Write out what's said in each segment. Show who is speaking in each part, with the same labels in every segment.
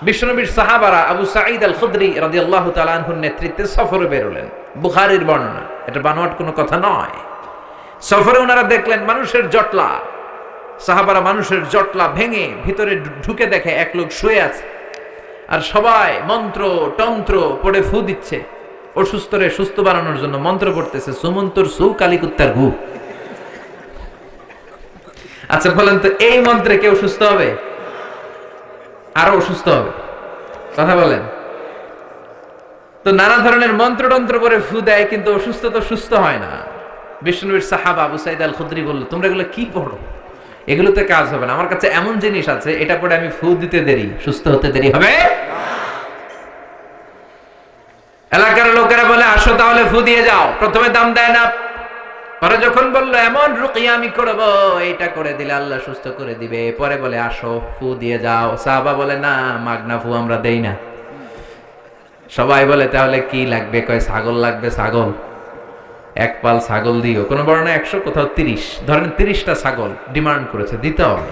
Speaker 1: বিশ্বনবীর সাহাবারা আবু সাঈদ আল খুদরি রাদিয়াল্লাহু তাআলা আনহুর নেতৃত্বে সফরে বেরোলেন। বুখারীর বর্ণনা, এটা বানোয়াট কোনো কথা নয়। সফরে ওনারা দেখলেন মানুষের জটলা, সাহাবারা মানুষের জটলা ভেঙে ভিতরে ঢুকে দেখে এক লোক শুয়ে আছে, আর সবাই মন্ত্র তন্ত্র পড়ে ফু দিচ্ছে, অসুস্থরে সুস্থ বানানোর জন্য মন্ত্র পড়তেছে, সুমন্তর সু কালিকুত্তার ঘু। আচ্ছা বলেন তো, এই মন্ত্রে কেউ সুস্থ হবে? আরো অসুস্থ হবে? কথা বলেন তো। নানা ধরনের মন্ত্রতন্ত্র করে ফু দেয়, কিন্তু অসুস্থ তো সুস্থ হয় না। বিষ্ণুনবীর সাহাবা আবু সাঈদ আল খুদরি বলল, তোমরা এগুলো কি পড়ো? এগুলোতে কাজ হবে না। আমার কাছে এমন জিনিস আছে, এটা পড়ে আমি ফু দিতে দেরি, সুস্থ হতে দেরি হবে। এলাকার লোকেরা বলে, আসো তাহলে ফু দিয়ে যাও। প্রথমে দাম দেয় না, পরে যখন বললো এমন রুকিয়া আমি করব, এটা করে দিলে আল্লাহ সুস্থ করে দিবে, পরে বলে আসো ফু দিয়ে যাও। সাহাবা বলে, না, মাগনা ফু আমরা দেই না। সবাই বলে, তাহলে কি লাগবে? কয় ছাগল লাগবে। ছাগল, এক পাল ছাগল দিও। কোন বর্ণনা 100, কোথাও 30, ধরেন 30টা ছাগল ডিমান্ড করেছে, দিতে হবে।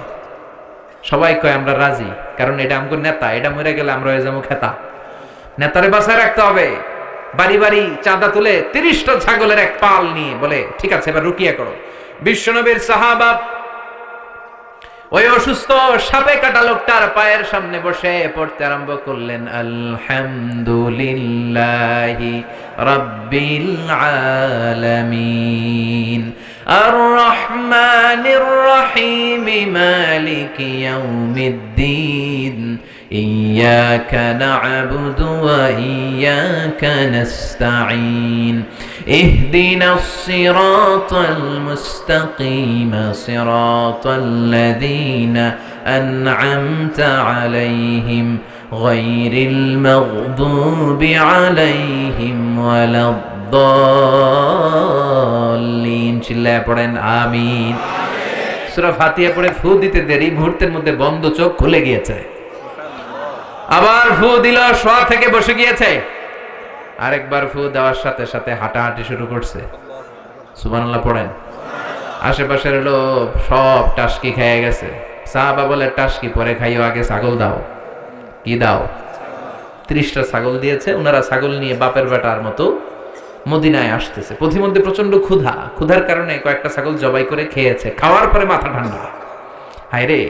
Speaker 1: সবাই কয় আমরা রাজি, কারণ এটা আমগো নেতা, এটা মরে গেলে আমরা হয়ে যাবো খেতা। নেতারে বাসায় রাখতে হবে। বাড়ি বাড়ি চাঁদা তুলে 30টা ছাগলের এক পাল নিয়ে বলে, ঠিক আছে এবার রুকিয়া করো। বিশ্বনবীর সাহাবা ওই অসুস্থ সাপে কাটা লোকটার পায়ের সামনে বসে পড়তে আরম্ভ করলেন, আলহামদুলিল্লাহি রাব্বিল আলামিন আর রহমানির রহিম মালিকি ইয়াউমিদ্দিন ইয়্যাকা না'বুদু ওয়া ইয়্যাকা নাস্তাঈন ইহদিনাস সিরাতাল মুস্তাকিম সিরাতাল লাযীনা আন'আমতা আলাইহিম গায়রিল মাগদুবি আলাইহিম ওয়ালাদ-দাল্লিন। চিল্লায়ে পড়েন আমিন। সূরা ফাতিহা পড়ে ফু দিতে দেরি, মুহূর্তের মধ্যে বন্ধ চোখ খুলে গিয়েছে। আবার ফু দিল, শোয়া থেকে বসে গিয়েছে। আরেকবার ফু দেওয়ার সাথে সাথে হাঁটাহাঁটি শুরু করছে। সুবহানাল্লাহ পড়েন। আশেপাশের লোক সব টাসকি খেয়ে গেছে। সাহাবা বলে, টাসকি পরে খাইও, আগে ছাগল দাও। কি দাও? 30টা ছাগল দিয়েছে। ওনারা ছাগল নিয়ে বাপের বেটার মতো মদিনায় আসতেছে। পথিমধ্যে প্রচন্ড ক্ষুধা, ক্ষুধার কারণে কয়েকটা ছাগল জবাই করে খেয়েছে। খাওয়ার পরে মাথা ঠান্ডা, হায় রে,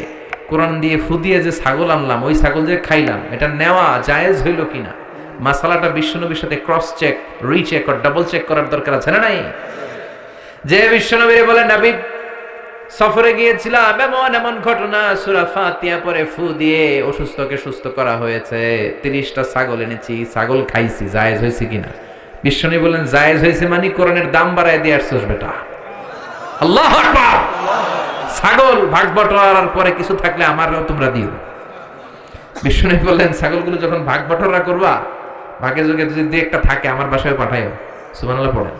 Speaker 1: কোরআন দিয়ে ফু দিয়ে যে ছাগল আনলাম, ওই ছাগল যে খাইলাম, এটা নেওয়া জায়েজ হইল কিনা, মাসালাটা বিশ্বনবীর সাথে ক্রস চেক, রিচেক আর ডাবল চেক করার দরকার আছে না নাই? যে বিশ্বনবীরে বলে, নবী সফরে গিয়েছিলাম, এমন এমন ঘটনা, সূরা ফাতিহা পরে ফু দিয়ে অসুস্থকে সুস্থ করা হয়েছে, 30টা ছাগল এনেছি, ছাগল খাইছি, জায়েজ হয়েছে কিনা? বিশ্বনবী বলেন, জায়েজ হয়েছে মানে কোরআনের দাম বাড়ায় দিয়ে আসছস বেটা। আল্লাহু আকবার। ছাগল ভাগ বটোয়ারার পরে কিছু থাকলে আমারও তোমরা দিও। বিশ্বনবী বললেন, ছাগলগুলো যখন ভাগ বটোয়ারা করবা, ভাগে যোগে যদি একটা থাকে আমার বাসায় পাঠাইও। সুবহানাল্লাহ পড়েন।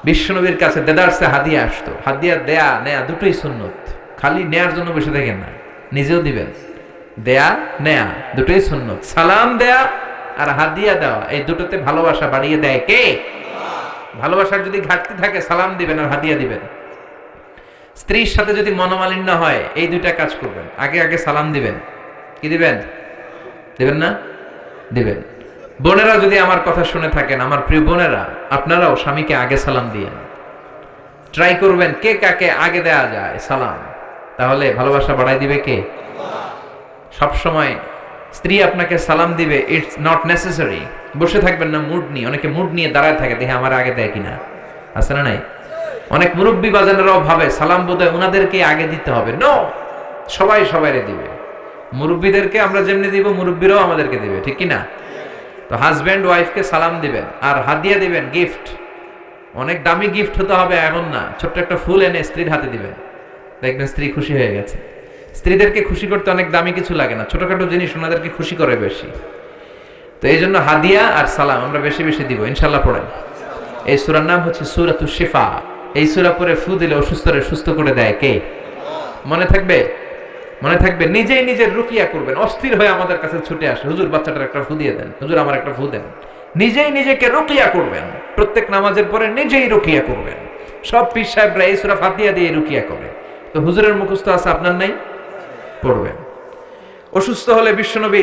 Speaker 1: বিশ্বনবীর কাছে দেদারসে হাদিয়া আসতো। হাদিয়া দেয়া নেয়া দুটোই সুন্নত। খালি নেয়ার জন্য বসে থাকেন না, নিজেও দিবেন। দেয়া নেয়া দুটোই সুন্নত। সালাম দেয়া আর হাদিয়া দেওয়া, এই দুটোতে ভালোবাসা বাড়িয়ে দেয় কে? ভালোবাসার যদি ঘাটতি থাকে, সালাম দিবেন আর হাদিয়া দিবেন। স্ত্রীর সাথে যদি মনোমালিন্য হয়, এই দুইটা কাজ করবেন। আগে আগে সালাম দিবেন। কি দিবেন? দিবেন না? দিবেন। বোনেরা যদি আমার কথা শুনে থাকেন, আমার প্রিয় বোনেরা, আপনারাও স্বামীকে আগে সালাম দিয়েন। ট্রাই করবেন কে কাকে আগে দেয়া যায় সালাম, তাহলে ভালোবাসা বাড়াই দিবে কে? সব সময় স্ত্রী আপনাকে সালাম দিবে, ইটস নট নেসেসারি। বসে থাকবেন না মুড নিয়ে। অনেকে মুড নিয়ে দাঁড়ায় থাকে, দেখে আমার আগে দেয় কিনা, আছে না নাই? অনেক মুরব্বী বাজানেরাও ভাবে সালাম বোধহয় ওনাদেরকে আগে দিতে হবে। নো, সবাই সবাইরে দিবে। মুরব্বীদেরকে আমরা যেমনি দিব, মুরব্বীরাও আমাদেরকে দিবে, ঠিক কিনা? তো হাজব্যান্ড ওয়াইফকে সালাম দিবেন আর হাদিয়া দিবেন, গিফট। অনেক দামি গিফট হতে হবে এমন না, ছোট্ট একটা ফুল এনে স্ত্রীর হাতে দিবেন, দেখবেন স্ত্রী খুশি হয়ে গেছে। স্ত্রীদেরকে খুশি করতে অনেক দামি কিছু লাগে না, ছোটখাটো জিনিস ওনাদেরকে খুশি করে বেশি। তো এই জন্য হাদিয়া আর সালাম আমরা বেশি বেশি দিব, ইনশাল্লাহ পড়েন। এই সূরার নাম হচ্ছে সূরাতুশ শিফা। এই সূরা পড়ে ফু দিলে অসুস্থরে সুস্থ করে দেয় কে? মনে থাকবে? মনে থাকবে। নিজেই নিজের রুকিয়া করবেন। অস্থির হয়ে আমাদের কাছে ছুটে আসে, হুজুর বাচ্চাটার একটা ফু দিয়ে দেন, হুজুর আমার একটা ফু দেন। নিজেই নিজেকে রুকিয়া করবেন। প্রত্যেক নামাজের পরে নিজেই রুকিয়া করবেন। সব পীর সাহেবরা এই সূরা ফাতিহা দিয়ে রুকিয়া করে। তো হুজুরের মুখস্থ আছে, আপনার নাই? পড়বেন। অসুস্থ হলে বিশ্বনবী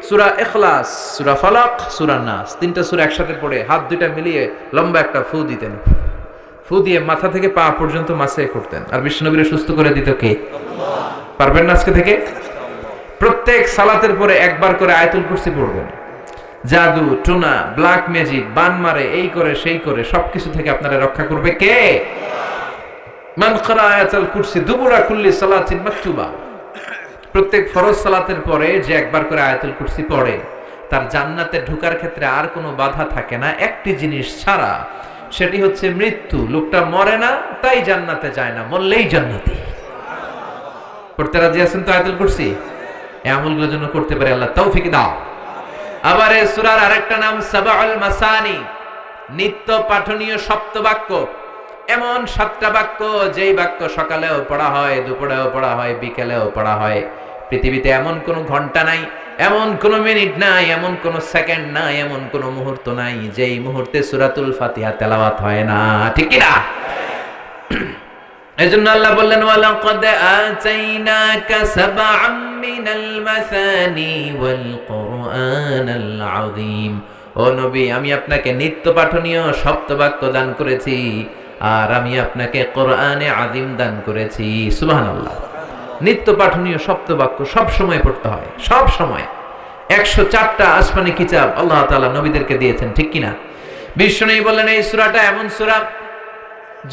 Speaker 1: সূরা ইখলাস, সূরা ফালাক, সূরা নাস, তিনটা সূরা একসাথে পড়ে হাত দুইটা মিলিয়ে লম্বা একটা ফু দিতেন। ফু দিয়ে মাথা থেকে পা পর্যন্ত মাসে করতেন। আর বিশ্বনবীরে সুস্থ করে দিত কে? আল্লাহ। পারবেন না আজকে থেকে? প্রত্যেক সালাতের পরে একবার করে আয়াতুল কুরসি পড়বেন। জাদু টুনা ব্ল্যাক ম্যাজিক বান মারে এই করে সেই করে সবকিছু থেকে আপনারা রক্ষা করবে কে? মান ক্বারা আয়াতুল কুরসি দুবুরা কুল্লি সালাতিন মাকতুবা। প্রত্যেক ফরজ সালাতের পরে যে একবার করে আয়াতুল কুরসি পড়ে তার জান্নাতে ঢোকার ক্ষেত্রে আর কোনো বাধা থাকে না, একটি জিনিস ছাড়া, সেটি হচ্ছে মৃত্যু। লোকটা মরে না তাই জান্নাতে যায় না, মরলেই জান্নাতি। পড়তে রাজি আছেন তো আয়াতুল কুরসি? এই আমলগুলোর জন্য করতে পারে আল্লাহ তৌফিক দাও। আবার এই সূরার আরেকটা নাম সাবাউল মাসানি, নিত্য পাঠনীয় সপ্তবাক্য। এমন 7টা বাক্য যেই বাক্য সকালেও পড়া হয়, দুপুরেও পড়া হয়, বিকেলেও পড়া হয়। পৃথিবীতে এমন কোন ঘন্টা নাই, এমন কোন মিনিট নাই, এমন কোন সেকেন্ড নাই, এমন কোন মুহূর্ত নাই যেই মুহূর্তে সূরাতুল ফাতিহা তেলাওয়াত হয় না। ঠিক কি না? এজন্য আল্লাহ বললেন ওয়ালাকাদ আতাইনাকা সাবআম মিনাল মাসানি ওয়াল কুরআনাল আযীম। ও নবী, আমি আপনাকে নিত্য পাঠনীয় সপ্তবাক্য দান করেছি, আর আমি আপনাকে কোরআনে আযীম দান করেছি। সুবহানাল্লাহ। নিত্য পাঠনীয় সপ্তবাক্য সব সময় পড়তে হয়, সব সময়। 104টা আসমানি কিতাব আল্লাহ তাআলা নবীদেরকে দিয়েছেন, ঠিক কি না? বিশ্বনবী বললেন এই সূরাটা এমন সূরা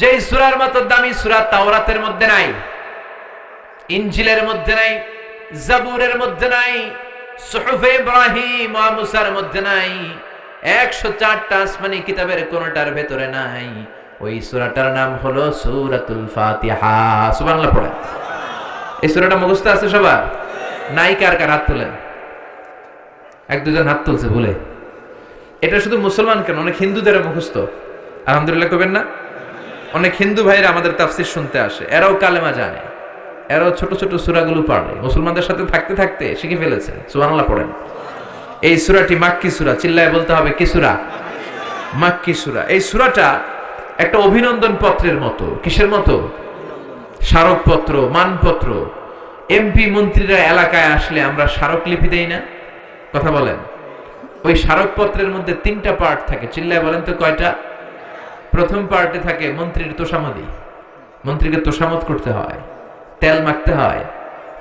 Speaker 1: যেই সূরার মতো দামি সূরা তাওরাতের মধ্যে নাই, ইনজিলের মধ্যে নাই, জাবুরের মধ্যে নাই, সুহুফে ইব্রাহিম ওয়া মুসার মধ্যে নাই, 104টা আসমানি কিতাবের কোনটার ভেতরে নাই। ওই সূরাটার নাম হলো সূরাতুল ফাতিহা। সুবহানাল্লাহ পড়েন। এই সূরাটা মুখস্থ আছে সবার? নাই কার কার হাত তোলেন? এক দুজন হাত তুলছে ভুলে। এটা শুধু মুসলমান কেন, অনেক হিন্দুদেরও মুখস্থ। আলহামদুলিল্লাহ কবেন না? অনেক হিন্দু ভাইরা আমাদের তাফসীর শুনতে আসে, এরাও কালেমা জানে, এরাও ছোট ছোট সূরাগুলো পড়ে, মুসলমানদের সাথে থাকতে থাকতে শিখে ফেলেছে। সুবহানাল্লাহ পড়েন। এই সূরাটি মাক্কি সূরা, চিল্লায় বলতে হবে কি সূরা? মাক্কি সূরা। এই সূরাটা একটা অভিনন্দন পত্রের মতো। কিসের মতো? স্মারকপত্র, মানপত্র। এমপি মন্ত্রীরা এলাকায় আসলে আমরা স্মারকলিপি দেই না? কথা বলেন। ওই স্মারকপত্রের মধ্যে 3টা পার্ট থাকে, চিল্লায় বলেন তো কয়টা? প্রথম পার্টে থাকে মন্ত্রীর তোষামদি, মন্ত্রীকে তোষামত করতে হয়, তেল মাখতে হয়,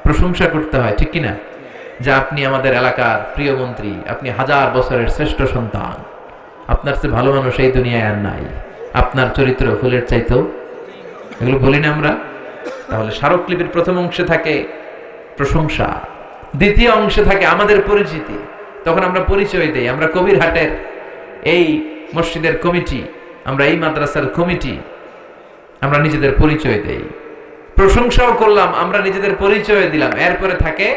Speaker 1: প্রশংসা করতে হয়, ঠিক কিনা? যে আপনি আমাদের এলাকার প্রিয় মন্ত্রী, আপনি 1000 বছরের শ্রেষ্ঠ সন্তান, আপনার চেয়ে ভালো মানুষ এই দুনিয়ায় আর নাই, আপনার চরিত্র ফুলের চাইতেও। এগুলো বলি না আমরা? তাহলে স্মারকলিপির প্রথম অংশে থাকে প্রশংসা, দ্বিতীয় অংশে থাকে আমাদের পরিচিতি। তখন আমরা পরিচয় দেই, আমরা কবিরহাটের এই মসজিদের কমিটি, আমরা এই মাদ্রাসার কমিটি, আমরা নিজেদের পরিচয় দেই। প্রশংসাও করলাম, আমরা নিজেদের পরিচয় দিলাম। এরপরে থাকে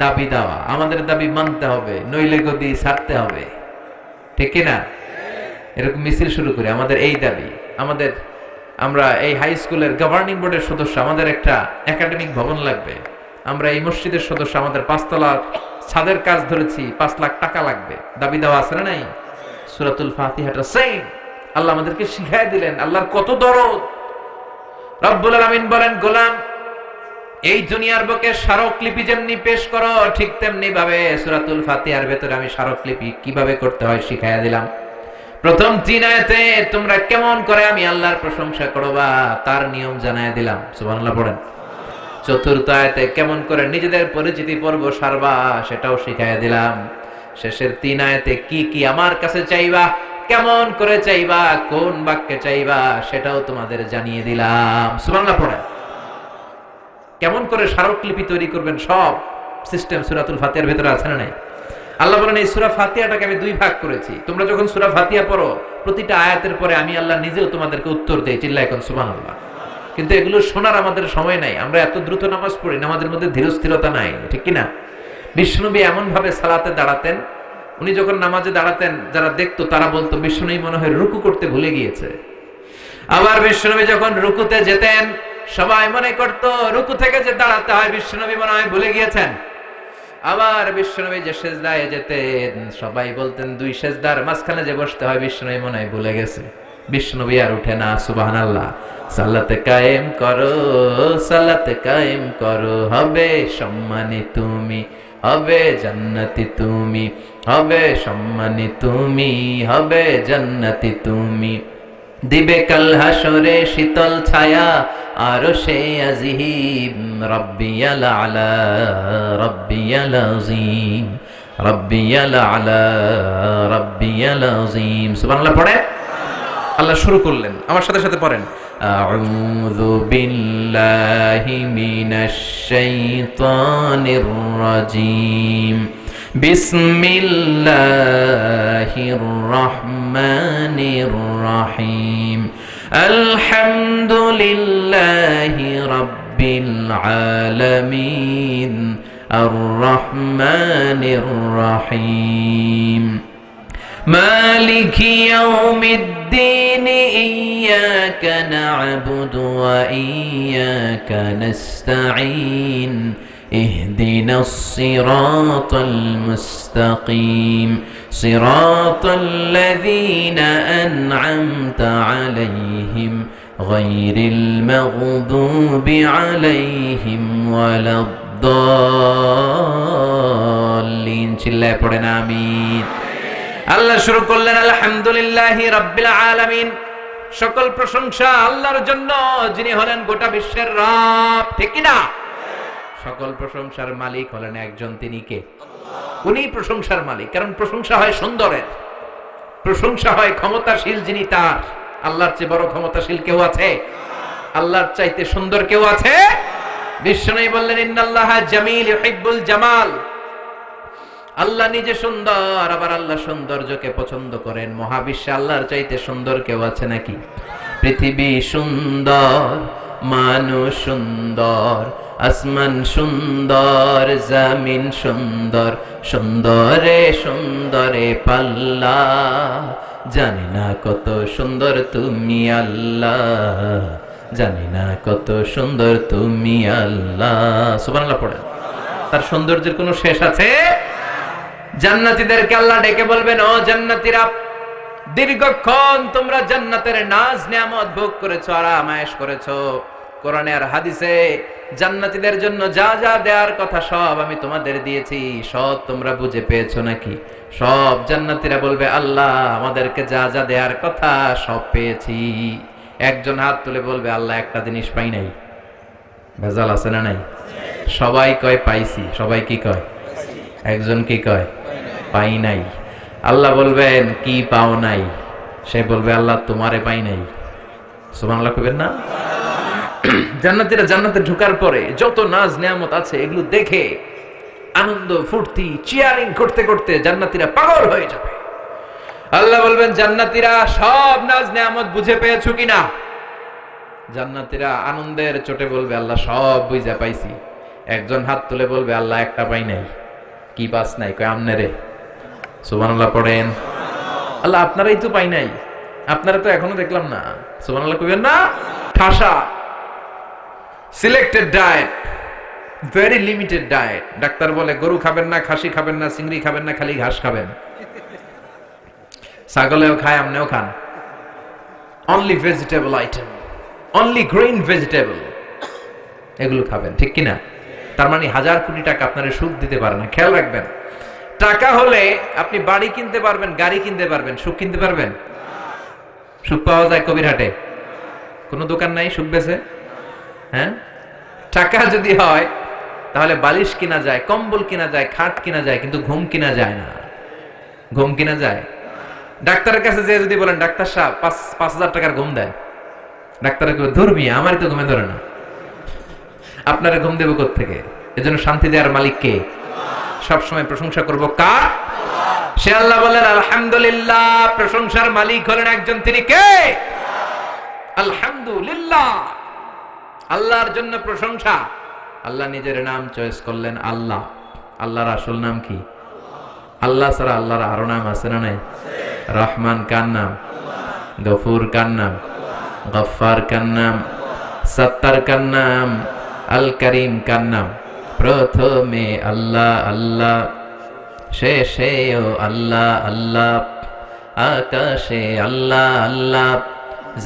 Speaker 1: দাবি দেওয়া, আমাদের দাবি মানতে হবে, নইলে গদি ছাড়তে হবে, ঠিক কিনা? এরকম মিছিল শুরু করি, আমাদের এই দাবি, আমাদের, আমরা এই হাই স্কুলের গভর্নিং বোর্ডের সদস্য, আমাদের একটা একাডেমিক ভবন লাগবে, আমরা এই মসজিদের সদস্য, আমাদের 5 তলার ছাদের কাজ ধরেছি, 5 লাখ টাকা লাগবে। দাবি দেওয়া আছে না নাই? সূরাতুল ফাতিহাটা সেম আল্লাহ আমাদেরকে শিখায় দিলেন। আল্লাহর কত দরদ। রব্বুল আলামিন বলেন, গোলাম, এই দুনিয়ার বুকে স্মারকলিপি যেমনি পেশ করো, ঠিক তেমনি ভাবে সূরাতুল ফাতিহার ভেতরে আমি স্মারকলিপি কিভাবে করতে হয় শিখাইয়া দিলাম। প্রথম 3 আয়াতে তোমরা কেমন করে আমি আল্লাহর প্রশংসা করবা তার নিয়ম জানাইয়া দিলাম। সুবহানাল্লাহ পড়েন। চতুর্থ আয়াতে কেমন করে নিজেদের পরিচিতি পর্ব সারবা সেটাও শিখাইয়া দিলাম। শেষের 3 আয়াতে কি কি আমার কাছে চাইবা, কেমন করে চাইবা, কোন বাক্যে চাইবা সেটাও তোমাদের জানিয়ে দিলাম। সুবহানাল্লাহ পড়েন। কেমন করে স্মারকলিপি তৈরি করবেন সব সিস্টেম সূরাতুল ফাতিহার ভিতরে আছে না নাই? আল্লাহ বলেন এই সূরা ফাতিহাটাকে আমি 2 ভাগ করেছি। তোমরা যখন সূরা ফাতিহা পড়ো, প্রতিটা আয়াতের পরে আমি আল্লাহ নিজেও তোমাদেরকে উত্তর দেই। চিল্লায় এখন সুবহানাল্লাহ। কিন্তু এগুলো শোনার আমাদের সময় নাই, আমরা এত দ্রুত নামাজ পড়ি, নামাজের মধ্যে ধীরস্থিরতা নাই, ঠিক কি না? বিশ্বনবী এমন ভাবে সালাতে দাঁড়াতেন, উনি যখন নামাজে দাঁড়াতেন যারা দেখতো তারা বলতো বিশ্বনবী মনে হয় রুকু করতে ভুলে গিয়েছে। আবার বিশ্বনবী যখন রুকুতে যেতেন সবাই মনে করতো রুকু থেকে যে দাঁড়াতে হয় বিশ্বনবী মনে হয় ভুলে গিয়েছেন। আবার বিশ্বনবী যে সেজদায় যেতেন সবাই বলতেন 2 সেজদার মাঝখানে যে বসতে হয় বিশ্বনবী মনে হয় ভুলে গেছে। বিশ্বনবী আর উঠে না। সুবহানাল্লাহ। সালাতে কায়েম করো, সালাতে কায়েম করো, হবে সম্মানী তুমি, হবে জান্নাতি তুমি, হবে সম্মানী তুমি, হবে জান্নাতি তুমি। দিবে কাল হাসরে শীতল ছায়া আরশে আজিম, রব্বিয়াল আলা রব্বিয়াল আযীম, রব্বিয়াল আলা রব্বিয়াল আযীম। সুবহানাল্লাহ পড়ে আল্লাহ শুরু করলেন, আমার সাথে সাথে পড়েন। আউযু বিল্লাহি মিনাশ শাইতানির রাজীম, বিসমিল্লাহির রহমানির রহিম, আলহামদুলিল্লাহি রাব্বিল আলামিন, আর রহমানির রহিম, মালিকি ইয়াউমিদ্দিন, ইয়্যাকা না'বুদু ওয়া ইয়্যাকা নাস্তাঈন, ইহদিনাস সিরাতাল মুস্তাকিম, সিরাতাল্লাযীনা আন'আমতা আলাইহিম গায়রিল মাগদুবি আলাইহিম ওয়ালাদ-দাল্লিন। চিল্লায়ে পড়েন আমিন। আল্লাহ শুরু করলেন আলহামদুলিল্লাহি রাব্বিল আলামিন, সকল প্রশংসা আল্লাহর জন্য যিনি হলেন গোটা বিশ্বের রব, ঠিক কি না? সকল প্রশংসার মালিক হলেন একজন, তিনি কে? উনি প্রশংসার মালিক। কারণ প্রশংসা হয় সুন্দরের, প্রশংসা হয় ক্ষমতাশীল যিনি তার। আল্লাহর চেয়ে বড় ক্ষমতাশীল কেউ আছে? আল্লাহর চাইতে সুন্দর কেউ আছে? বিশ্বনবী বললেন ইন্নাল্লাহা জামিল ইউহিব্বুল জামাল। আল্লাহ নিজে সুন্দর, আবার আল্লাহ সৌন্দর্যকে পছন্দ করেন। মহাবিশ্বে আল্লাহর চাইতে সুন্দর কেউ আছে নাকি? পৃথিবী সুন্দর, মানুষ সুন্দর, আসমান সুন্দর, জমিন সুন্দর, সুন্দরে সুন্দরে পাল্লা, জানি না কত সুন্দর তুমি আল্লাহ, জানি না কত সুন্দর তুমি আল্লাহ। সুবহানাল্লাহ পড়েন। তার সৌন্দর্যের কোনো শেষ আছে? জান্নাতীদেরকে আল্লাহ ডেকে বলবেন, ও জান্নাতীরা, দীর্ঘক্ষণ তোমরা জান্নাতের নাজ নিয়ামত ভোগ করেছো, আরাম আয়েশ করেছো। কোরআনে আর হাদিসে জান্নাতীদের জন্য যা যা দেওয়ার কথা সব আমি তোমাদের দিয়েছি, সব তোমরা বুঝে পেয়েছো নাকি? সব জান্নাতীরা বলবে, আল্লাহ আমাদেরকে যা যা দেওয়ার কথা সব পেয়েছি। একজন হাত তুলে বলবে, আল্লাহ একটা জিনিস পাই নাই। ভেজাল আছে না নাই? সবাই কয় পাইছি। সবাই কি কয়? একজন কি কয়? পাই নাই। আল্লাহ বলবেন, কি পাও নাই? সে বলবে, আল্লাহ তোমারে পাই নাই। সুবহানাল্লাহ কইবেন না? জান্নাতীরা জান্নাতে ঢোকার পরে যত নাজ নিয়ামত আছে এগুলো দেখে আনন্দ ফুর্তি চিয়ারিং করতে করতে জান্নাতীরা পাগল হয়ে যাবে। আল্লাহ বলবেন, জান্নাতীরা সব নাজ নিয়ামত বুঝে পেয়েছো কিনা? জান্নাতীরা আনন্দের চোটে বলবে, আল্লাহ সব বুঝে পাইছি। একজন হাত তুলে বলবে, আল্লাহ একটা পাই নাই। কি পাস নাই? কয় আমনে রে। সুবহানাল্লাহ পড়েন। আল্লাহ আপনারাই তো পাই নাই, আপনারা তো এখনো দেখলাম না। সুবহানাল্লাহ কইবেন না? ঠাসা selected diet, very limited diet. Doctor বলে গরু খাবেন না, খাসি খাবেন না, চিংড়ি খাবেন না, খালি ঘাস খাবেন। ছাগলেও খায়, আমনেও খান। Only vegetable item, only green vegetable, এগুলো খাবেন, ঠিক কিনা? তার মানে 1000 কোটি টাকা আপনারা সুখ দিতে পারে না। খেয়াল রাখবেন, টাকা হলে আপনি বাড়ি কিনতে পারবেন, গাড়ি কিনতে পারবেন, সুখ কিনতে পারবেন? সুখ পাওয়া যায় কবিরহাটে? কোনো দোকান নাই সুখ বেচে? হ্যাঁ, টাকা যদি হয় তাহলে বালিশ কিনা যায়, কম্বল কিনা যায়, খাট কিনা যায়, কিন্তু ঘুম কিনা যায় না। ঘুম কিনা যায়? ডাক্তারের কাছে যে যদি বলেন, ডাক্তার সাহেব 5000 টাকার ঘুম দেন, ডাক্তারের ধরবি, আমারই তো ঘুমে ধরে না, আপনারা ঘুম দেব কোত্থেকে? এজন্য শান্তি দেওয়ার মালিক কে? সবসময় প্রশংসা করব কার? সে আল্লাহ বলেন আলহামদুলিল্লাহ, প্রশংসার মালিক হলেন একজন, তিনি কে? আলহামদুলিল্লাহ, আল্লাহর জন্য প্রশংসা। আল্লাহ নিজের নাম চয়েস করলেন আল্লাহ। আল্লাহর আসল নাম কি? আল্লাহ ছাড়া আল্লাহর আরো নাম আছে না নাই? রহমান কার নাম? গফুর কার নাম? গফফার কার নাম? সত্তার কার নাম? আল করিম কার নাম? প্রথমে আল্লাহ আল্লাহ, শেষেও আল্লাহ আল্লাহ, আকাশে আল্লাহ আল্লাহ,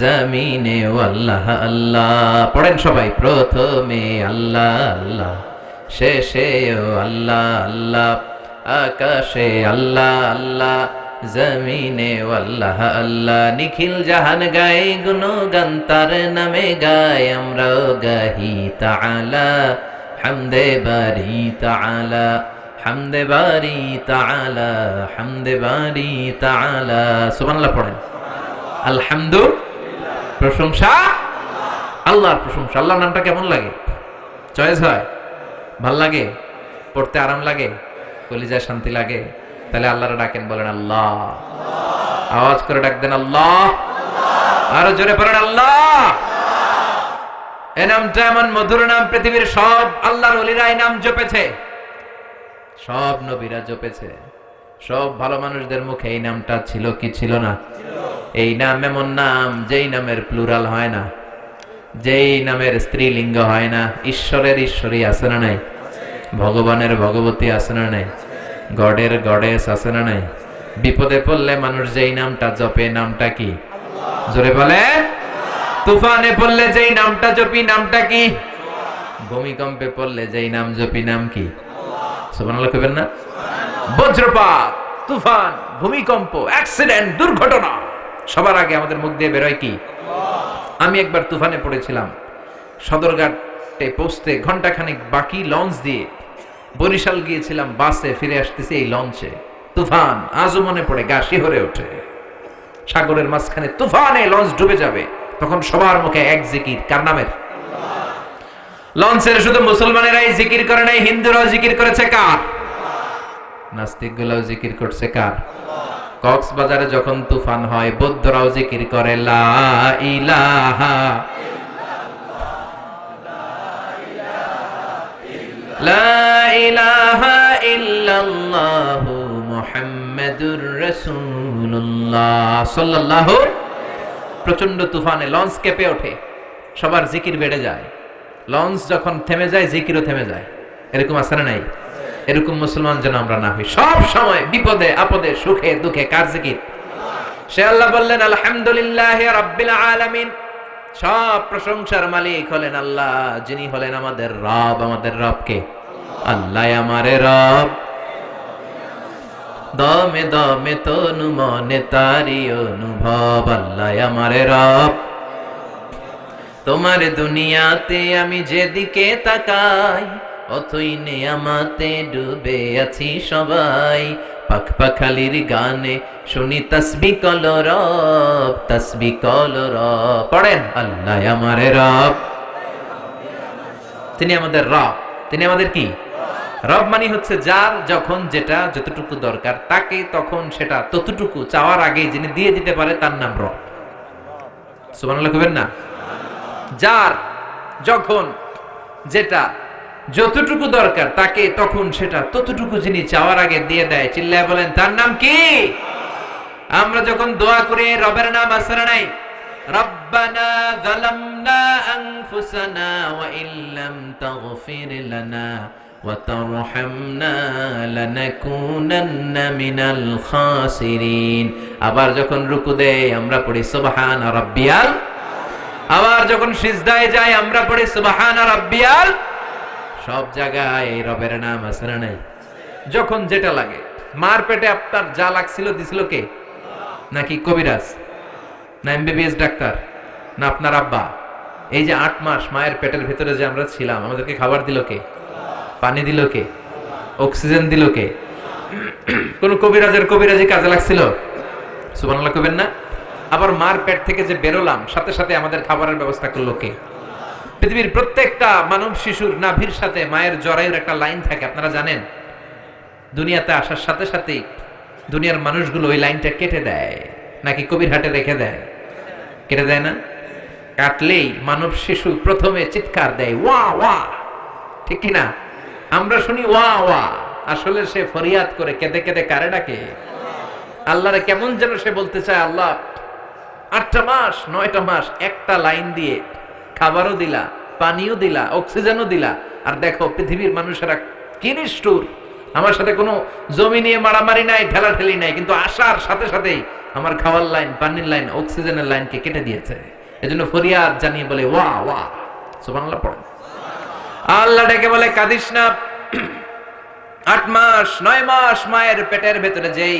Speaker 1: জমিনে আল্লাহ আল্লাহ। পড়েন সবাই, প্রথমে আল্লাহ আল্লাহ, শেষেও আল্লাহ আল্লাহ, আকাশে আল্লাহ আল্লাহ, জমিনে আল্লাহ আল্লাহ। নিখিল জাহান গায়ে গুণগান তার নামে গায়, আমরাও গাহি তাআলা হামদে বারি তাআলা, হামদে বারি তাআলা, হামদে বারি তাআলা। সুবহানাল্লাহ পড়েন। আলহামদুলিল্লাহ, প্রশংসা আল্লাহর, প্রশংসা। আল্লাহর নামটা কেমন লাগে? চয়েস হয়? ভাল লাগে? পড়তে আরাম লাগে? কলিজায় শান্তি লাগে? তাহলে আল্লাহরে ডাকেন, বলেন আল্লাহ। আওয়াজ করে ডাক দেন আল্লাহ। আরো জোরে পড়েন আল্লাহ। এই নামটা এমন মধুর নাম, পৃথিবীর সব আল্লাহর ওলিরা এই নাম জপেছে, সব নবীরা জপেছে, সব ভালো মানুষদের মুখে এই নামটা ছিল কি ছিল না? এই নাম এমন নাম যেই নামের প্লুরাল হয় না, যেই নামের স্ত্রীলিঙ্গ হয় না। ঈশ্বরের ঈশ্বরী আছে না নাই? ভগবানের ভগবতী আছে না নাই? গডের গডেস আছে না নাই? বিপদে পড়লে মানুষ যেই নামটা জপে, নামটা কি? জোরে বলে। তুফানে পড়লে যেই নামটা জপি, নামটা কি? ভূমিকম্পে পড়লে যেই নাম জপি, নাম কি? সুবহানাল্লাহ কইবেন না? বজ্রপাত, তুফান, ভূমিকম্প, অ্যাক্সিডেন্ট, দুর্ঘটনা, সবার আগে আমাদের মুখ দিয়ে বেরোয় কি? আমি একবার তুফানে পড়েছিলাম, সদরঘাটে পৌঁছতে ঘন্টাখানেক বাকি, লঞ্চ দিয়ে বরিশাল গিয়েছিলাম, বাসে ফিরে আসতেছি এই লঞ্চে তুফান। আজও মনে পড়ে, গা শিহরে ওঠে। সাগরের মাঝখানে তুফানে লঞ্চ ডুবে যাবে, তখন সবার মুখে এক জিকির, কার নামের? লঞ্চের শুধু মুসলমানেরাই জিকির করে নাই, হিন্দুরাও জিকির করেছে, কার? নাস্তিক গুলাও জিকির করছে, কার? কক্সবাজারে যখন তুফান হয়, বৌদ্ধরাও জিকির করে লা ইলাহা লা ইলাহা ইল্লাল্লাহু মুহাম্মাদুর রাসূলুল্লাহ সাল্লাল্লাহু। প্রচন্ড তুফানে লঞ্চ কেঁপে ওঠে, সবার জিকির বেড়ে যায়। লঞ্চ যখন থেমে যায়, জিকিরও থেমে যায়। এরকম আছে না নাই? এরকম মুসলমান যেন আমরা না হই। সব সময় বিপদে আপদে, সুখে দুঃখে কার জিকির? সে আল্লাহ বললেন আলহামদুলিল্লাহি রাব্বিল আলামিন। সব প্রশংসার মালিক হলেন আল্লাহ, যিনি হলেন আমাদের রব। আমাদের রব কে? আল্লাহ আমারে রব। দমে দমে তনু মনে তারি অনুভব, আল্লাহ আমারে রব। তোমার দুনিয়াতে আমি যেদিকে তাকাই, অথই নেয়ামাতে ডুবে আছি সবাই। পাখ পাখালির গানে শুনি তাসবিহ কলরব, তাসবিহ কলরব। পড়েন আল্লাহ আমারে রব। তিনি আমাদের রব। তিনি আমাদের কি? রব মানে হচ্ছে যার যখন যেটা যতটুকু দরকার, তাকে তখন সেটা ততটুকু চাওয়ার আগে যিনি দিয়ে দিতে পারে, তার নাম রব। সুবহানাল্লাহ কইবেন না? যার যখন যেটা যতটুকু দরকার, তাকে তখন সেটা ততটুকু যিনি চাওয়ার আগে দিয়ে দেয়, চিল্লায় বলেন তার নাম কি? আমরা যখন দোয়া করি, রবের নাম আছে না নাই? রব্বানা যালামনা আনফুসানা ওয়া ইল্লাম তাগফির লানা ওয়া তারহামনা লানাকুনান্না মিনাল খাসিরিন। আবার যখন রুকু দেই, আমরা পড়ি সুবহানা রাব্বিয়াল। আবার যখন সিজদায় যাই, আমরা পড়ি সুবহানা রাব্বিয়াল। সব জায়গায় এই রবের নাম আছে না নাই? যখন যেটা লাগে। মার পেটে আপনার যা লাগছিল দিছিল কে? নাকি কবিরাজ? না এমবিবিএস ডাক্তার? না আপনার আব্বা? এই যে 8 মাস মায়ের পেটের ভিতরে যে আমরা ছিলাম, আমাদেরকে খাবার দিল কে? পানি দিল কে? অক্সিজেন দিল কে? কোন কবিরাজের কবিরাজি কাজে লাগছিল? সুবহানাল্লাহ কইবেন না? আবার মার পেট থেকে যে বেরোলাম, সাথে সাথে আমাদের খাবারের ব্যবস্থা করলো কে? পৃথিবীর প্রত্যেকটা মানব শিশুর নাভির সাথে মায়ের জরায়ুর একটা লাইন থাকে, আপনারা জানেন? দুনিয়াতে আসার সাথে সাথেই দুনিয়ার মানুষগুলো ওই লাইনটা কেটে দেয়, নাকি কবির হাটে রেখে দেয়? কেটে দেয় না? কাটলেই মানব শিশু প্রথমে চিৎকার দেয়, ওয়া ওয়া, ঠিক কিনা? আমরা শুনি ওয়া ওয়া, আসলে সে ফরিয়াদ করে কেঁদে কেঁদে কারে ডাকে? আল্লাহরে কেমন যেন সে বলতে চায়, আল্লাহ 8টা মাস 9টা মাস একটা লাইন দিয়ে খাবারও দিলা, পানিও দিলা, অক্সিজেনও দিলা, আর দেখো পৃথিবীর মানুষেরা কি নিষ্ঠুর। আমার সাথে কোনো জমি নিয়ে মারামারি নাই, ঠেলাঠেলি নাই, কিন্তু আসার সাথে সাথেই আমার খাওয়ার লাইন, পানির লাইন, অক্সিজেনের লাইনকে কেটে দিয়েছে। এজন্য ফরিয়াদ জানিয়ে বলে ওয়া ওয়া। সুবহানাল্লাহ পড়েন। আল্লাহ ডেকে বলে কাঁদিস না। 8 মাস 9 মাস মায়ের পেটের ভেতরে যেই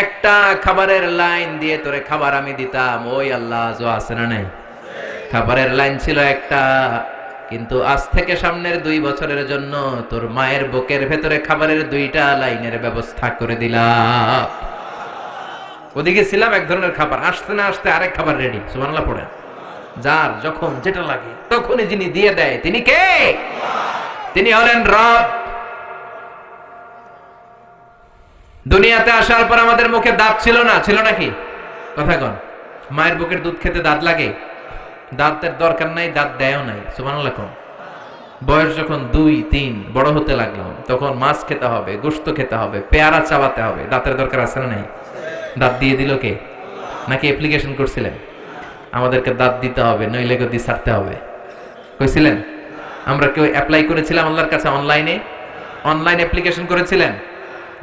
Speaker 1: একটা খাবারের লাইন দিয়ে তোরে খাবার আমি দিতাম, ওই আল্লাহ আজও আছে না নাই? খাবারের লাইন ছিল একটা, কিন্তু আজ থেকে সামনের 2 বছরের জন্য তোর মায়ের বুকের ভেতরে খাবারের 2টা লাইনের ব্যবস্থা করে দিলাম। ওদিকে ছিলাম এক ধরনের খাবার, আসতে না আসতে আরেক খাবার রেডি। সুবহানাল্লাহ পড়েন। যার যখন যেটা লাগে তখনই যিনি দিয়ে দেয় তিনি কে? তিনি হলেন রব। দুনিয়াতে আসার পর আমাদের মুখে দাঁত ছিল না, ছিল নাকি? কথা কন। মায়ের বুকের দুধ খেতে দাঁত লাগে? দাঁতের দরকার নাই, দাঁত দেয়ও নাই। সুবহানাল্লাহ কোন। বয়স যখন 2-3 বড় হতে লাগলাম, তখন মাছ খেতে হবে, গোশত খেতে হবে, পেয়ারা চাবাতে হবে, দাঁতের দরকার আছে না নাই? দাঁত দিয়ে দিল কে? নাকি অ্যাপ্লিকেশন করছিলেন আমাদেরকে দাঁত দিতে হবে, নইলে গদি ছাড়তে হবে? কইছিলেন? আমরা কেউ অ্যাপ্লাই করেছিলাম আল্লাহর কাছে? অনলাইন অ্যাপ্লিকেশন করেছিলেন?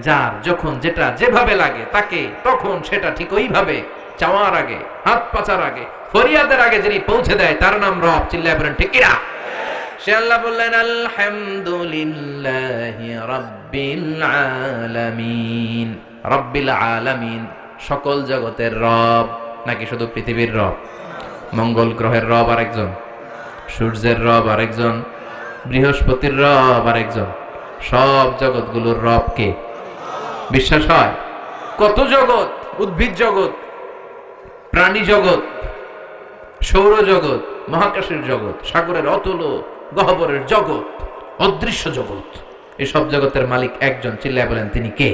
Speaker 1: যার যখন যেটা যেভাবে লাগে তাকে তখন সেটা ঠিক ওইভাবে চাওয়ার আগে, হাত পাচার আগে, ফরিয়াদের আগে যিনি পৌঁছে দেয় তার নাম রব। চিল্লায় বলেন ঠিক কিনা? সে আল্লাহ বললেন আলহামদুলিল্লাহি রাব্বিল আলামিন। রাব্বিল আলামিন, সকল জগতের রব। নাকি শুধু পৃথিবীর রব? মঙ্গল গ্রহের রব আরেকজন, সূর্যের রব আরেকজন, বৃহস্পতির রব আরেকজন, সব জগৎগুলোর রব কে? বিশ্বাস হয়? কত জগৎ, উদ্ভিদ জগৎ, প্রাণী জগৎ, সৌরজগৎ, মহাকাশের জগৎ, সাগরের অতল গহ্বরের জগৎ, অদৃশ্য জগৎ, এই সব জগতের মালিক একজন। চিল্লায় বলেন তিনি কে?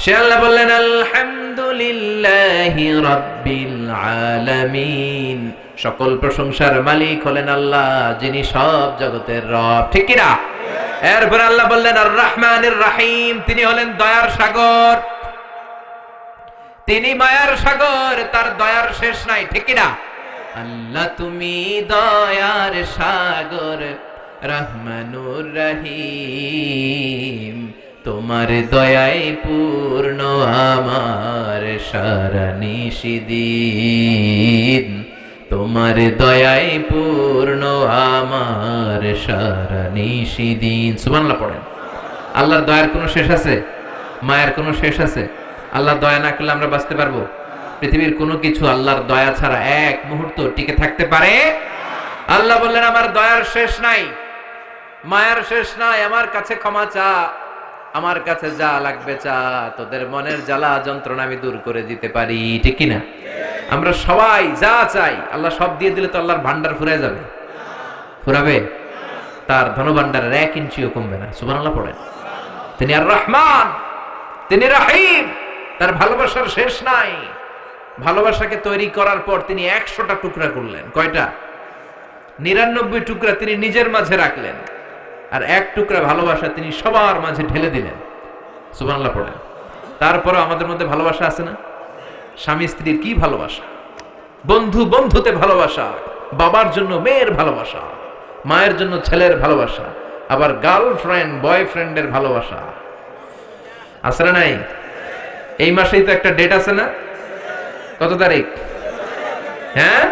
Speaker 1: সে আল্লাহ বললেন আলহামদুলিল্লাহি রাব্বিল আলামিন। সকল প্রশংসার মালিক হলেন আল্লাহ, যিনি সব জগতের রব। ঠিক কি না? এরপর আল্লাহ বললেন আর রহমানির রহিম। তিনি হলেন দয়ার সাগর, তিনি মায়ার সাগর, তার দয়ার শেষ নাই। ঠিক কি না? আল্লাহ তুমি দয়ার সাগর, রহমানুর রহিম। তোমার দয়ায় পূর্ণ আমার সারা নিশিদিন, তোমার দয়ায় পূর্ণ আমার সারা নিশিদিন। সুবহানাল্লাহ পড়েন। আল্লাহর দয়ার কোনো শেষ আছে? মায়ের কোনো শেষ আছে? আল্লাহ দয়া না করলে আমরা বাঁচতে পারবো? পৃথিবীর কোনো কিছু আল্লাহর দয়া ছাড়া এক মুহূর্ত টিকে থাকতে পারে? আল্লাহ বললেন আমার দয়ার শেষ নাই, মায়ার শেষ নাই। আমার কাছে ক্ষমা চা, আমার কাছে যা লাগবে চা, তোদের মনের জ্বালা যন্ত্রণা আমি দূর করে দিতে পারি। ঠিক কিনা? আমরা সবাই যা চাই আল্লাহ সব দিয়ে দিলে তো আল্লাহর ভান্ডার ফুরায় যাবে? ফুরাবে? তার ধনভান্ডারের 1 ইঞ্চিও কমবে না। সুবহানাল্লাহ পড়েন। তিনি আর রহমান, তিনি রহিম, তার ভালোবাসার শেষ নাই। ভালোবাসাকে তৈরি করার পর তিনি 100টা টুকরা করলেন। কয়টা? 99 টুকরা তিনি নিজের মাঝে রাখলেন, আর 1 টুকরা ভালোবাসা তিনি সবার মাঝে ঢেলে দিলেন। সুবহানাল্লাহ পড়েন। তারপরে আমাদের মধ্যে ভালোবাসা আছে না? স্বামী স্ত্রীর কি ভালোবাসা, বন্ধু বন্ধুতে ভালোবাসা, বাবার জন্য মেয়ের ভালোবাসা, মায়ের জন্য ছেলের ভালোবাসা, আবার গার্লফ্রেন্ড বয়ফ্রেন্ডের ভালোবাসা আছে না নাই? এই মাসেই তো একটা ডেট আছে না? কত তারিখ? হ্যাঁ,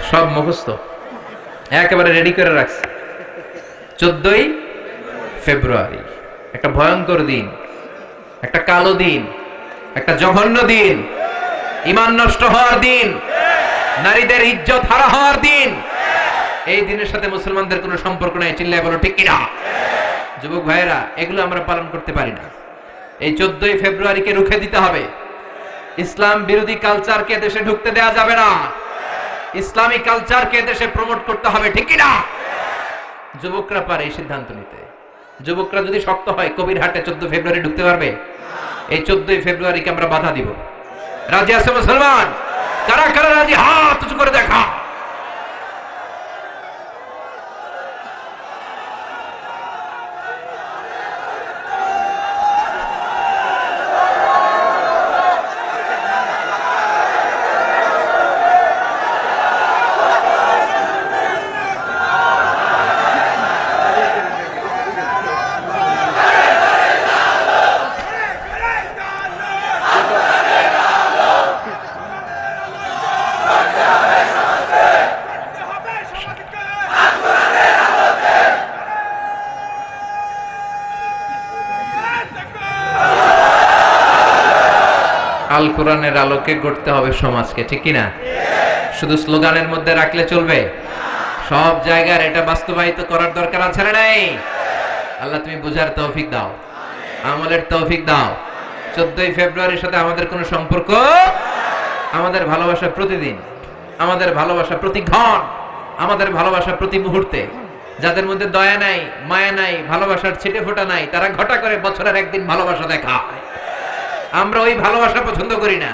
Speaker 1: সব মুখস্থ, একেবারে রেডি করে রাখছে। 14ই ফেব্রুয়ারি, একটা ভয়ঙ্কর দিন, একটা কালো দিন, একটা জঘন্য দিন, ঈমান নষ্ট হওয়ার দিন, নারীদের ইজ্জত হারা হওয়ার দিন। এই দিনের সাথে মুসলমানদের কোনো সম্পর্ক নাই। চিল্লায় বলো ঠিক কিনা? যুবক ভাইয়েরা, এগুলো আমরা পালন করতে পারি না। এই 14ই ফেব্রুয়ারিকে রুখে দিতে হবে। ইসলাম বিরোধী কালচারকে দেশে ঢুকতে দেওয়া যাবে না। ইসলামী কালচারকে দেশে প্রমোট করতে হবে। ঠিক কিনা? যুবকরা পারে এই সিদ্ধান্ত নিতে। যুবকরা যদি শক্ত হয়, কবিরহাটে 14 ফেব্রুয়ারি ঢুকতে পারবে। এই 14ই ফেব্রুয়ারিকে আমরা বাধা দিব। রাজি আছে মুসলমান? কারা কারা রাজি? হাত উঁচু করে দেখা। আল কোরআনের আলোকে গড়তে হবে সমাজকে, ঠিক কিনা? শুধু স্লোগানের মধ্যে রাখলে চলবে? সব জায়গার এটা বাস্তবায়িত করার দরকার আছে না নাই? আল্লাহ তুমি বুঝার তৌফিক দাও, আমলের তৌফিক দাও। 14ই ফেব্রুয়ারির সাথে আমাদের কোনো সম্পর্ক? আমাদের ভালোবাসা প্রতিদিন, আমাদের ভালোবাসা প্রতি ক্ষণ, আমাদের ভালোবাসা প্রতি মুহূর্তে। যাদের মধ্যে দয়া নাই, মায়া নাই, ভালোবাসার ছিটে ফোঁটা নাই, তারা ঘটা করে বছরের একদিন ভালোবাসা দেখায়। আমরা ওই ভালোবাসা পছন্দ করি না।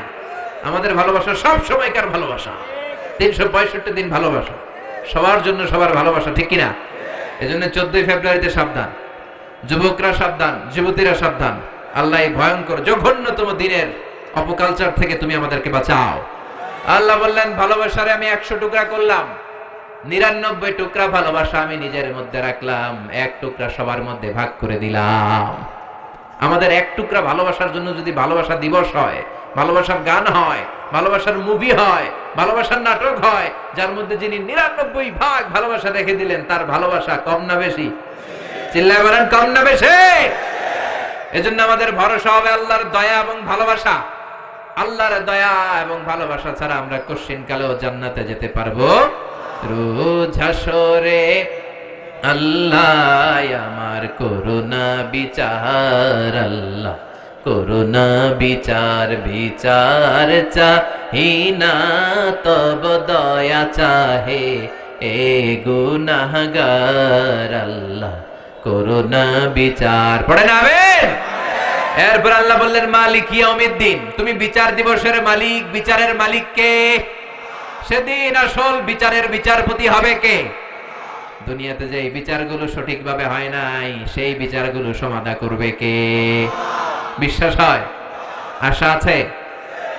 Speaker 1: আমাদের ভালোবাসা সব সময়কার ভালোবাসা, 365 দিন ভালোবাসা, সবার জন্য সবার ভালোবাসা, ঠিক কিনা? এজন্য 14ই ফেব্রুয়ারিতে সাবধান, যুবকরা সাবধান, যুবতীরা সাবধান। আল্লাহ এই ভয়ঙ্কর জঘন্যতম দিনের অপকালচার থেকে তুমি আমাদেরকে বাঁচাও। আল্লাহ বললেন, ভালোবাসারে আমি 100 টুকরা করলাম, 99 টুকরা ভালোবাসা আমি নিজের মধ্যে রাখলাম, 1 টুকরা সবার মধ্যে ভাগ করে দিলাম। আমাদের 1 টুকরা ভালোবাসার জন্য যদি ভালোবাসা দিবস হয়, ভালোবাসার গান হয়, ভালোবাসার মুভি হয়, ভালোবাসার নাটক হয়, যার মধ্যে যিনি 99 ভাগ ভালোবাসা রেখে দিলেন, তার ভালোবাসা কম না বেশি? চিল্লায় বলেন, কম না বেশি? এজন্য আমাদের ভরসা হবে আল্লাহর দয়া এবং ভালোবাসা। আল্লাহর দয়া এবং ভালোবাসা ছাড়া আমরা কোশ্চিন কালেও জান্নাতে যেতে পারবো? রোজ হাসরে আল্লাহ আমার করুণা বিচার, আল্লাহ করুণা বিচার, বিচার চাহিনা তব দয়া চাহে এ গুনাহগার, আল্লাহ করুণা বিচার। পড়ে নাবেন। এরপর আল্লাহ বললেন, মালিক ইয়াউমিদ্দিন, তুমি বিচার দিবসের মালিক। বিচারের মালিক কে? সেদিন আসল বিচারের বিচারপতি হবে কে? দুনিয়াতে যে বিচারগুলো সঠিকভাবে হয় নাই, সেই বিচারগুলো সমাধা করবে কে? বিশ্বাস হয়? আশা আছে?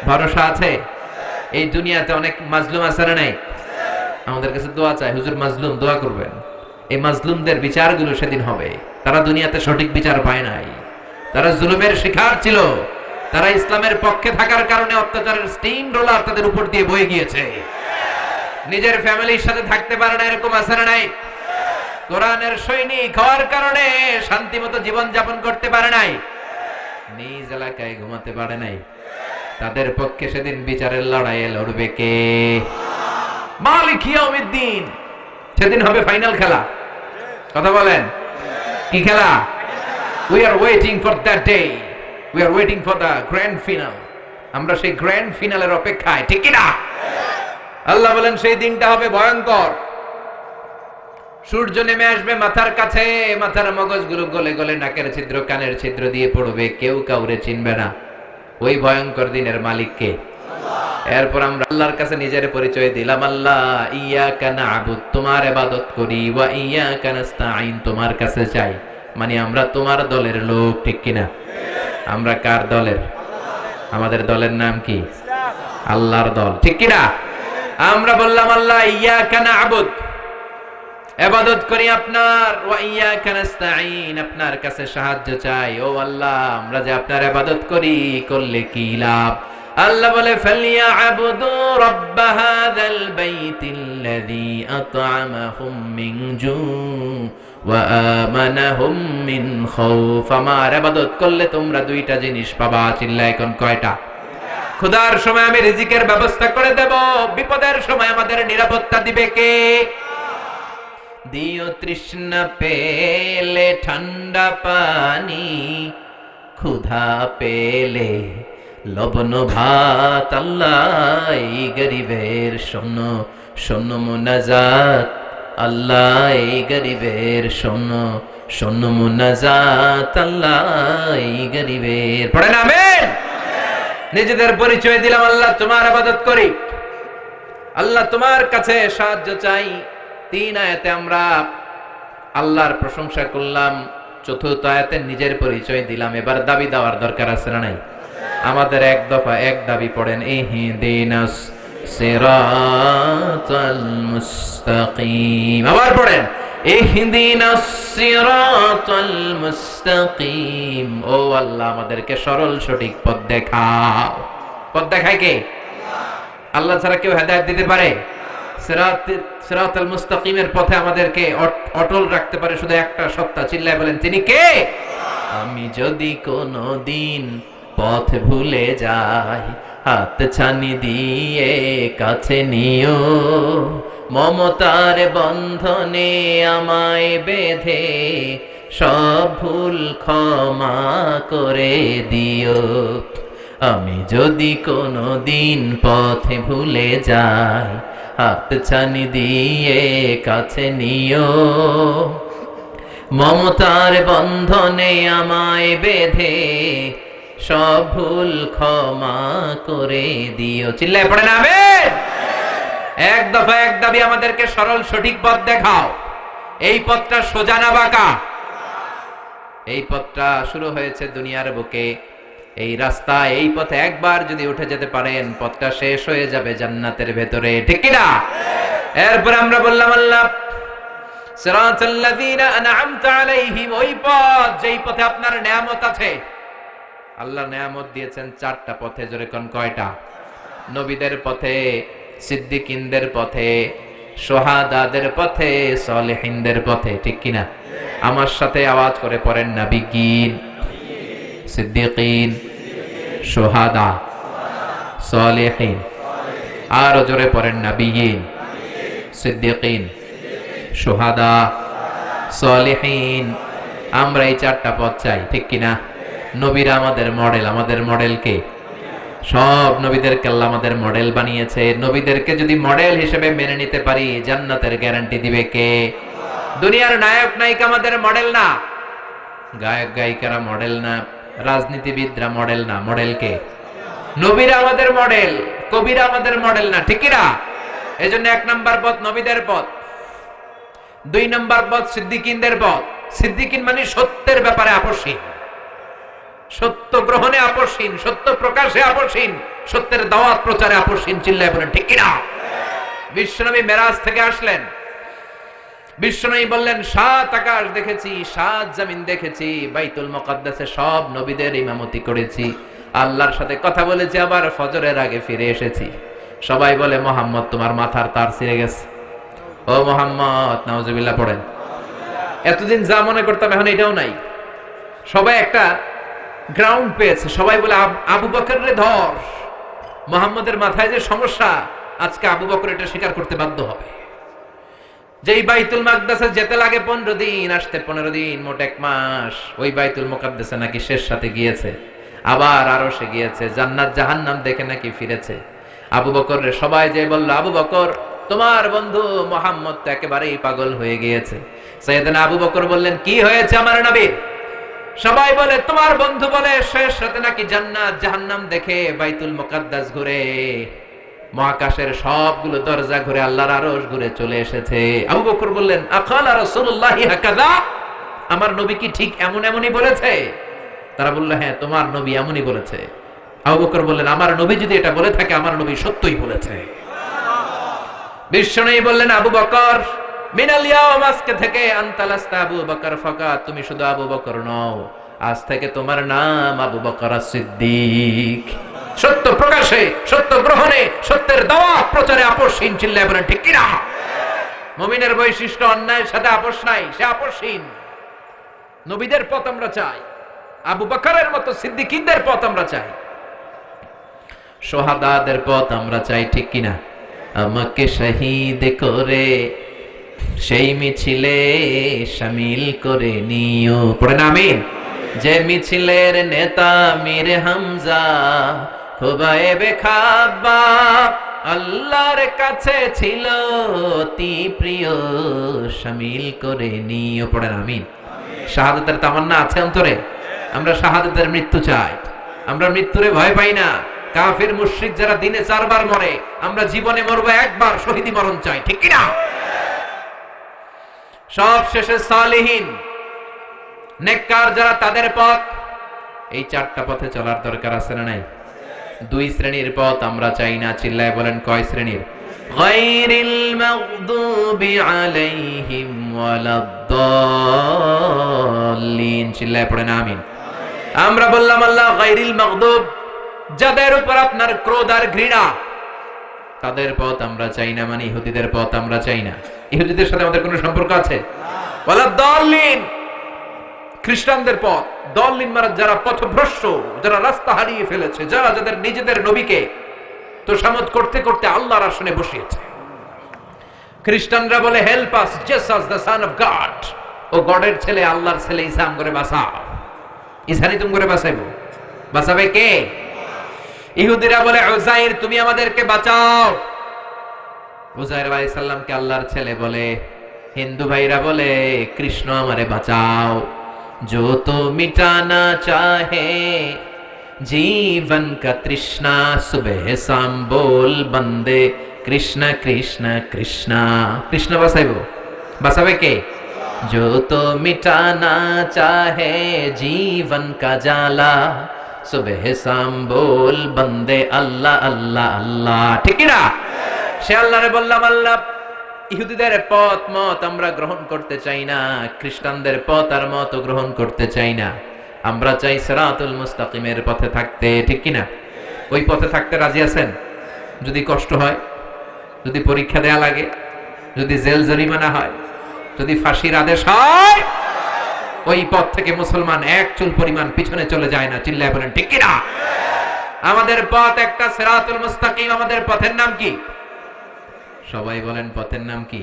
Speaker 1: ভরসা আছে? এই দুনিয়াতে অনেক মাজলুম আছে না নাই? আমাদের কাছে দোয়া চাই, হুজুর মাজলুম দোয়া করবেন। এই মাজলুমদের বিচারগুলো সেদিন হবে। তারা দুনিয়াতে সঠিক বিচার পায় নাই, তারা জুলুমের শিকার ছিল, তারা ইসলামের পক্ষে থাকার কারণে অত্যাচারের স্টিম রোলার তাদের উপর দিয়ে বয়ে গিয়েছে। নিজের ফ্যামিলির সাথে থাকতে পারে না, এরকম আছে না নাই? কোরআনের সৈনিক হওয়ার কারণে শান্তিমতো জীবন যাপন করতে পারে নাই, নিজ এলাকায় ঘুমাতে পারে নাই। তাদের পক্ষে সেদিন বিচারের লড়াইয়ে লড়বে কে? মালিক ইয়াউমিদ্দিন। সেদিন হবে ফাইনাল খেলা। কথা বলেন, কি খেলা? We are waiting for that day. We are waiting for the grand final. আমরা সেই গ্র্যান্ড ফিনালের অপেক্ষায়, ঠিক কি না? আল্লাহ বলেন, সেই দিনটা হবে ভয়ঙ্কর। সূর্য নেমে আসবে মাথার কাছে, মাথার মগজগুলো গলে গলে নাকের ছিদ্র, কানের ছিদ্র দিয়ে পড়বে, কেউ কাউরে চিনবে না। ওই ভয়ঙ্কর দিনের মালিক কে? এরপর আমরা আল্লাহর কাছে নিজের পরিচয় দিলাম, আল্লাহ ইয়াকা না'বুদ, তোমার ইবাদত করি, ওয়া ইয়াকা নাস্তাঈন, তোমার কাছে চাই। মানে আমরা তোমার দলের লোক, ঠিক কিনা? আমরা কার দলের? আমাদের দলের নাম কি? আল্লাহর দল, ঠিক কিনা? আমরা বললাম, আল্লাহ ইয়াকা না'বুদ, ইবাদত করি আপনার, ওয়া ইয়াকা নাস্তাঈন, আপনার কাছে সাহায্য চাই। ও আল্লাহ, আমরা যে আপনার ইবাদত করি, করলে কি লাভ? আল্লাহ বলে, ফালিয়া'বুদু রাব্ব হাযাল বাইতিল্লাযী আত'আমাহুম মিন জু' ওয়া আমানাহুম মিন খাউফ। আমার ইবাদত করলে তোমরা দুইটা জিনিস পাবা। চিল্লায় এখন কয়টা? ক্ষুধার সময় আমি রিজিকের ব্যবস্থা করে দেব, বিপদের সময় আমাদের নিরাপত্তা দিবে কে? দিও তৃষ্ণা পেলে ঠান্ডা পানি, ক্ষুধা পেলে লবণ ভাত, আল্লাহ এই গরিবের শোনো শোনো মুনাজাত, আল্লাহ এই গরিবের শোনো শোনো মুনাজাত, আল্লাহ এই গরিবের। পড়েন আমিন। নিজেদের পরিচয় দিলাম, আল্লাহ তোমার ইবাদত করি, আল্লাহ তোমার কাছে সাহায্য চাই। 3 আয়াতে আমরা আল্লাহর প্রশংসা করলাম, 4র্থ আয়াতে নিজের পরিচয় দিলাম। এবার দাবি দেওয়ার দরকার আছে না নাই? আমাদের এক দফা এক দাবি পড়েন, ইহদিনাস সিরাতাল মুস্তাকিম। আবার পড়েন, ইহদিনাস সিরাতাল মুস্তাকিম। ও আল্লাহ, আমাদেরকে সরল সঠিক পথ দেখাও। পথ দেখায় কে? আল্লাহ ছাড়া কেউ হেদায়েত দিতে পারে? সিরাতাল মুস্তাকিমের পথে আমাদেরকে অটল রাখতে পারে শুধু একটা সত্তা। চিল্লায় বলেন, তিনি কে? আমি যদি কোনদিন পথ ভুলে যায়, হাত ছানি দিয়ে কাছে নিও, মমতার বন্ধনে আমায় বেঁধে সব ভুল ক্ষমা করে দিও। আমি যদি কোনো দিন পথে ভুলে যাই, হাত ছানি দিয়ে কাছে নিও, মমতার বন্ধনে আমায় বেঁধে সব ভুল ক্ষমা করে দিও। চিল্লায় পড়েন আমিন। এক দফা এক দাবি, আমাদেরকে সরল সঠিক পথ দেখাও। এই পথটা সোজা না বাঁকা? এই পথটা শুরু হয়েছে দুনিয়ার বুকে, এই রাস্তা, এই পথে একবার যদি উঠে যেতে পারেন, পথটা শেষ হয়ে যাবে জান্নাতের ভেতরে, ঠিক কি না? এরপর আমরা বললাম আল্লাহ সিরাতাল্লাযীনা আন'আমতা আলাইহিম, ওই পথ যেই পথে আপনার নিয়ামত আছে। আল্লাহ নিয়ামত দিয়েছেন চারটা পথে, জোরে কোন কয়টা? নবীদের পথে, সিদ্দিকিনদের পথে, শুহাদাদের পথে, সালেহিনদের পথে, ঠিক কি না? আমার সাথে আওয়াজ করে পড়েন, নবিয়্যিন, সিদ্দিকিন, শুহাদা, সালেহিন। আর জোরে পড়েন, নবিয়্যিন, সিদ্দিকিন, শুহাদা, সালেহিন। আমরা এই চারটা পথ চাই, ঠিক কি না? নবীরা আমাদের মডেল, আমাদের মডেল কে? সব নবীদেরকে আল্লাহ আমাদের মডেল বানিয়েছে। নবীদেরকে যদি মডেল হিসেবে মেনে নিতে পারি, জান্নাতের গ্যারান্টি দিবে কে? দুনিয়ার নায়ক নায়িকা আমাদের মডেল না, গায়ক গায়িকারা মডেল না, রাজনীতিবিদরা মডেল না, মডেল কে? নবীরা আমাদের মডেল, কবিরা আমাদের মডেল না, ঠিক না? এজন্য এক নাম্বার পথ নবীদের পথ, দুই নাম্বার পথ সিদ্দিকিনদের পথ। সিদ্দিকিন মানে সত্যের ব্যাপারে আপোষহীন, সত্য গ্রহণে আপোষহীন, সত্য প্রকাশে আপোষহীন, সত্যের দাওয়াত প্রচারে আপোষহীন। চিল্লায় বলেন ঠিক কিনা? বিশ্বনবী মেরাজ থেকে আসলেন, বিশ্বনবী বললেন 7 আকাশ দেখেছি, 7 জমিন দেখেছি, বাইতুল মুকাদ্দাসে সব নবীদের ইমামতি করেছি, আল্লাহর সাথে কথা বলেছি, আবার ফজরের আগে ফিরে এসেছি। সবাই বলে মুহাম্মদ তোমার মাথার তার ছিঁড়ে গেছে। ও মুহাম্মদ, নাউজুবিল্লাহ পড়েন। এতদিন যা মনে করতাম এখন এটাও নাই। সবাই একটা গ্রাউন্ড পেয়েছে, সবাই বলে আবু বকরের ধর। মুহাম্মদের মাথায় যে সমস্যা, আজকে আবু বকর এটা স্বীকার করতে বাধ্য হবে। যেই বাইতুল মুকাদ্দাসে যেতে লাগে 15 দিন, আসতে 15 দিন, মোট 1 মাস। ওই বাইতুল মুকাদ্দাসে নাকি শেষ সাথে গিয়েছে, আবার আরশে গিয়েছে, জান্নাত জাহান্নাম দেখে নাকি ফিরেছে। আবু বকর রে সবাই যে বলল, আবু বকর তোমার বন্ধু মুহাম্মদ তো একেবারেই পাগল হয়ে গিয়েছে। সাইয়েদনা আবু বকর বললেন, কি হয়েছে আমার নবী? সবাই বলে তোমার বন্ধু বলে শেষ রাতে নাকি জান্নাত জাহান্নাম দেখে বাইতুল মুকাদ্দাস ঘুরে, মহাকাশের সবগুলো দরজা ঘুরে, আল্লাহর আরশ ঘুরে চলে এসেছে। আবু বকর বললেন, আকালা রাসূলুল্লাহি হাকাযা, আমার নবী কি ঠিক এমন এমনই বলেছে? তারা বলল, হ্যাঁ তোমার নবী এমনই বলেছে। আবু বকর বললেন, আমার নবী যদি এটা বলে থাকে, আমার নবী সত্যই বলেছে। বিশ্বনবী বললেন, আবু বকর মিনাল ইয়াউম, আজকে থেকে আনতা লাস্তা আবু বকর ফাকাত, তুমি শুধু আবু বকর নও, আজ থেকে তোমার নাম আবু বকর as-সিদ্দিক। সত্য প্রকাশে, সত্য গ্রহণে, সত্যের দাওয়াত প্রচারে আপোষহীন। চিল্লায় বলেন ঠিক কিনা? মুমিনের বৈশিষ্ট্য অন্যায়ের সাথে আপোষ নাই, সে আপোষহীন। নবীদের পথ আমরা চাই, আবু বকরের মতো সিদ্দিকীদের পথ আমরা চাই, শুহাদাদের পথ আমরা চাই, ঠিক কিনা? আমাকে শহীদ করে সেই মিছিলে শামিল করে নিও, পড়েন আমিন। যে মিছিলের নেতা মীর হামজা, খুবাইবে খাব্বাব, আল্লাহর কাছে ছিল অতি প্রিয়, শামিল করে নিও, পড়েন আমিন। শাহাদাতের তামান্না আছে অন্তরে? আমরা শাহাদাতের মৃত্যু চাই, আমরা মৃত্যুরে ভয় পাই না। কাফির মুশরিক যারা দিনে 4 বার মরে, আমরা জীবনে মরবো একবার, শহীদি মরণ চাই, ঠিক কিনা? সব শেষে সালেহীন নেককার যারা, তাদের পথ। এই 4টা পথে চলার দরকার আছে না নাই? 2 শ্রেণীর পথ আমরা চাই না। চিল্লায় বলেন কয় শ্রেণীর? গায়রিল মাগদুবি আলাইহিম ওয়ালাদ-দাল্লিন। চিল্লায় পড়েন আমিন। আমরা বললাম আল্লাহ গায়রিল মাগদুব, যাদের উপর আপনার ক্রোধ আর ঘৃণা, তাদের পথ আমরা চাই না, মানে ইহুদিদের পথ আমরা চাই না। ইহুদিদের সাথে আমাদের কোনো সম্পর্ক আছে? ওয়ালাদ-দাল্লিন, খ্রিস্টানদের পথ, দল যারা পথভ্রষ্ট, যারা রাস্তা হারিয়ে ফেলেছে, যারা যাদের নিজেদের নবীকে তোষামত করতে করতে আল্লাহর আসনে বসিয়েছে। খ্রিস্টানরা বলে help us Jesus the son of God, ও গডের ছেলে, আল্লাহর ছেলে, ইসা করে বাঁচাও। ইসানি তুমি করে বাঁচাইবো, বাঁচাবে কে? ইহুদিরা বলে উযাইর তুমি আমাদেরকে বাঁচাও। উযাইর আলাইহিস সালামকে আল্লাহর ছেলে বলে। হিন্দু ভাইরা বলে কৃষ্ণ আমারে বাঁচাও। जो तो मिटाना चाहे जीवन का तृष्णा, सुबह शाम बोल बंदे कृष्ण कृष्ण कृष्ण। कृष्ण बसाइबो, बसाबे के? जो तो मिटाना चाहे जीवन का जाला, सुबह शाम बोल बंदे अल्लाह अल्लाह अल्लाह। ठीक ना? সে আল্লাহরে বললাম আল্লাহ, ইহুদিদের পথ মত আমরা গ্রহণ করতে চাই না, খ্রিস্টানদের পথ আর মত গ্রহণ করতে চাই না, আমরা চাই সিরাতুল মুস্তাকিমের পথে থাকতে। ঠিক কি না? ওই পথে থাকতে রাজি আছেন? যদি কষ্ট হয়, যদি পরীক্ষা দেয়া লাগে, যদি জেল জরিমানা হয়, যদি ফাঁসির আদেশ হয়, ওই পথ থেকে মুসলমান এক চুল পরিমাণ পিছনে চলে যায় না। চিল্লায় বলেন ঠিক কি না? আমাদের পথ একটা সিরাতুল মুস্তাকিম। আমাদের পথের নাম কি? সবাই বলেন পথের নাম কি?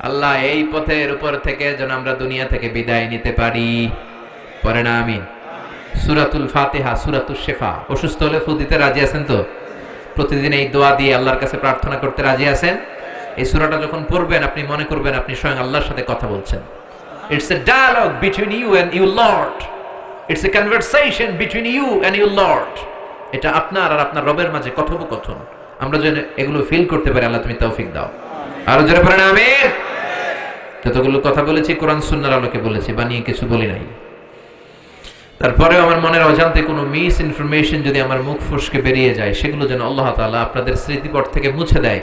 Speaker 1: আল্লাহ এই পথের উপর থেকে যেন আমরা দুনিয়া থেকে বিদায় নিতে পারি। পড়েন আমিন। সূরাতুল ফাতিহা, সূরাতুশ শিফা। অসুস্থ হলে ফু দিতে রাজি আছেন তো? প্রতিদিন এই দোয়া দিয়ে আল্লাহর কাছে প্রার্থনা করতে রাজি আছেন? এই সূরাটা যখন পড়বেন আপনি মনে করবেন আপনি স্বয়ং আল্লাহর সাথে কথা বলছেন। It's a dialogue between you and your lord. It's a conversation between you and your lord. এটা আপনার আর আপনার রবের মাঝে কথোপকথন। আমরা যেন এগুলো ফিল করতে পারি, আল্লাহ তুমি তৌফিক দাও। আরো জোরে পড়েন আমিন। যতগুলো কথা বলেছি কোরআন সুন্নাহর আলোকে বলেছি, বানিয়ে কিছু বলি নাই। তারপরে আমার মনের অজান্তে কোনো মিস ইনফরমেশন যদি আমার মুখ ফসকে বেরিয়ে যায়, সেগুলো যেন আল্লাহ তাআলা আপনাদের স্মৃতিপট থেকে মুছে দেয়।